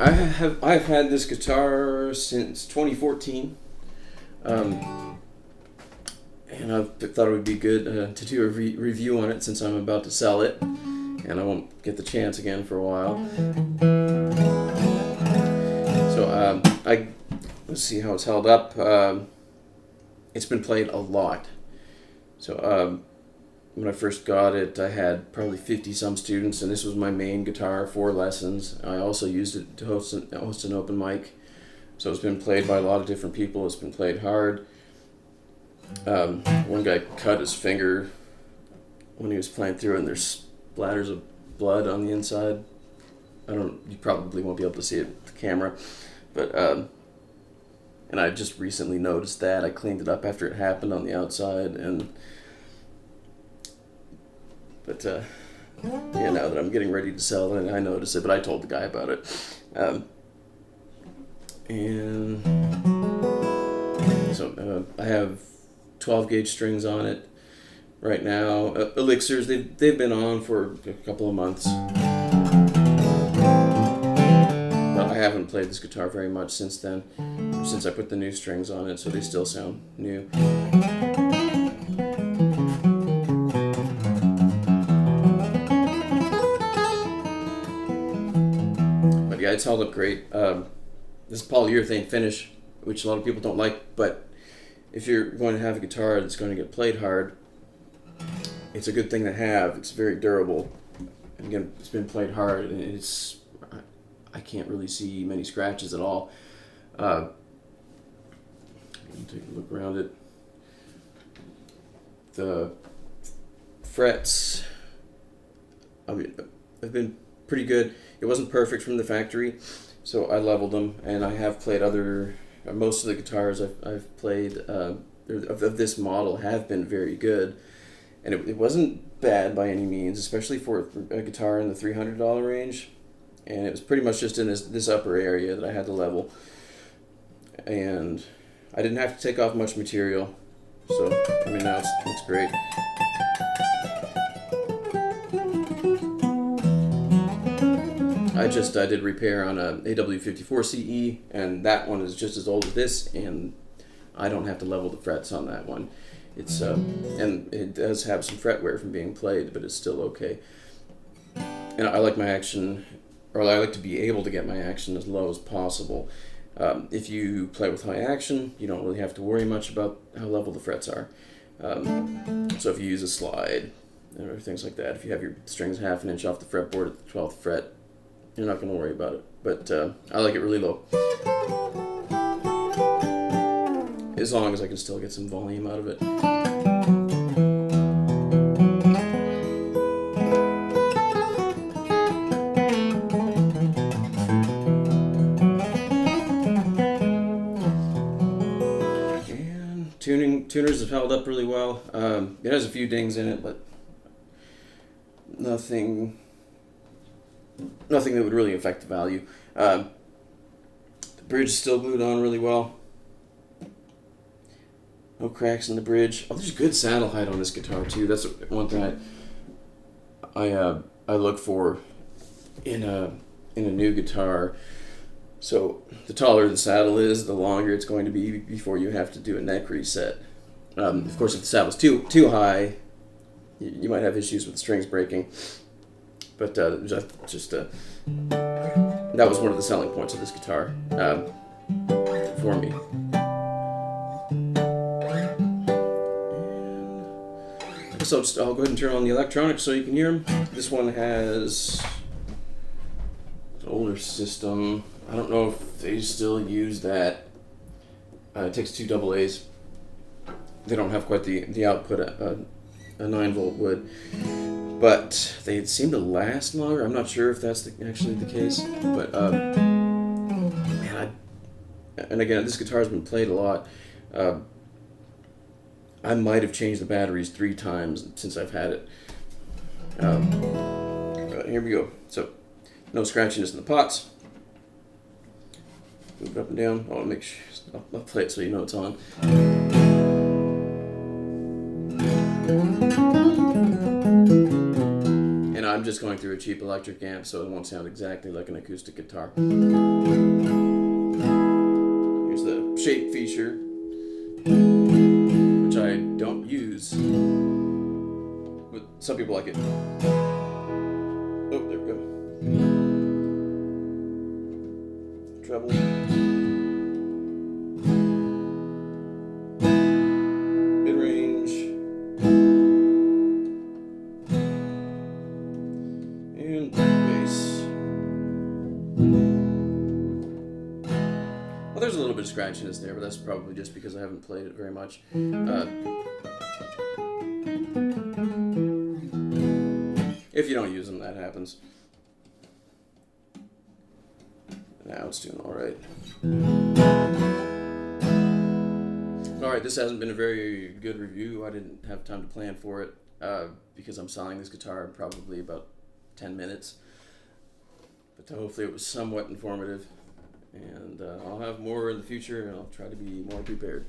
I've had this guitar since 2014, and I thought it would be good to do a review on it since I'm about to sell it, and I won't get the chance again for a while. So let's see how it's held up. It's been played a lot. So when I first got it, I had probably 50-some students, and this was my main guitar for lessons. I also used it to host an open mic. So it's been played by a lot of different people. It's been played hard. One guy cut his finger when he was playing through it, and there's splatters of blood on the inside. You probably won't be able to see it with the camera, but and I just recently noticed that. I cleaned it up after it happened on the outside, but yeah, now that I'm getting ready to sell it, I noticed it, but I told the guy about it. And so I have 12 gauge strings on it right now. Elixirs, they've been on for a couple of months. But I haven't played this guitar very much since then, since I put the new strings on it, so they still sound new. But yeah, it's held up great. This polyurethane finish, which a lot of people don't like, but if you're going to have a guitar that's going to get played hard, it's a good thing to have. It's very durable. And again, it's been played hard, and I can't really see many scratches at all. Take a look around it. The frets, I mean, have been pretty good. It wasn't perfect from the factory, so I leveled them, and I have played most of the guitars I've played of this model have been very good, and it wasn't bad by any means, especially for a guitar in the $300 range, and it was pretty much just in this upper area that I had to level, and I didn't have to take off much material, so I mean now it's great. I did repair on a AW50ECE, and that one is just as old as this, and I don't have to level the frets on that one. It's and it does have some fret wear from being played, but it's still okay. And I like my action, or I like to be able to get my action as low as possible. If you play with high action, you don't really have to worry much about how level the frets are. So if you use a slide or things like that, if you have your strings half an inch off the fretboard at the 12th fret, you're not going to worry about it. But I like it really low, as long as I can still get some volume out of it. And tuners have held up really well. It has a few dings in it, but nothing that would really affect the value. The bridge is still glued on really well. No cracks in the bridge. Oh, there's good saddle height on this guitar too. That's one thing I look for in a new guitar. So the taller the saddle is, the longer it's going to be before you have to do a neck reset. Of course, if the saddle's too high, you might have issues with the strings breaking. But that was one of the selling points of this guitar for me. So I'll go ahead and turn on the electronics so you can hear them. This one has an older system. I don't know if they still use that. It takes 2 AA's. They don't have quite the output a 9-volt would. But they seem to last longer. I'm not sure if that's actually the case. But, man, and again, this guitar has been played a lot. I might have changed the batteries 3 times since I've had it. Here we go. So, no scratchiness in the pots. Move it up and down. Make sure I'll play it so you know it's on. I'm just going through a cheap electric amp, so it won't sound exactly like an acoustic guitar. Here's the shape feature, which I don't use, but some people like it. Oh, there we go. Treble. Mid-range. And bass. Well, there's a little bit of scratchiness there, but that's probably just because I haven't played it very much. If you don't use them, that happens. Now it's doing alright. Alright, this hasn't been a very good review. I didn't have time to plan for it because I'm selling this guitar in probably about 10 minutes. But hopefully it was somewhat informative. And I'll have more in the future, and I'll try to be more prepared.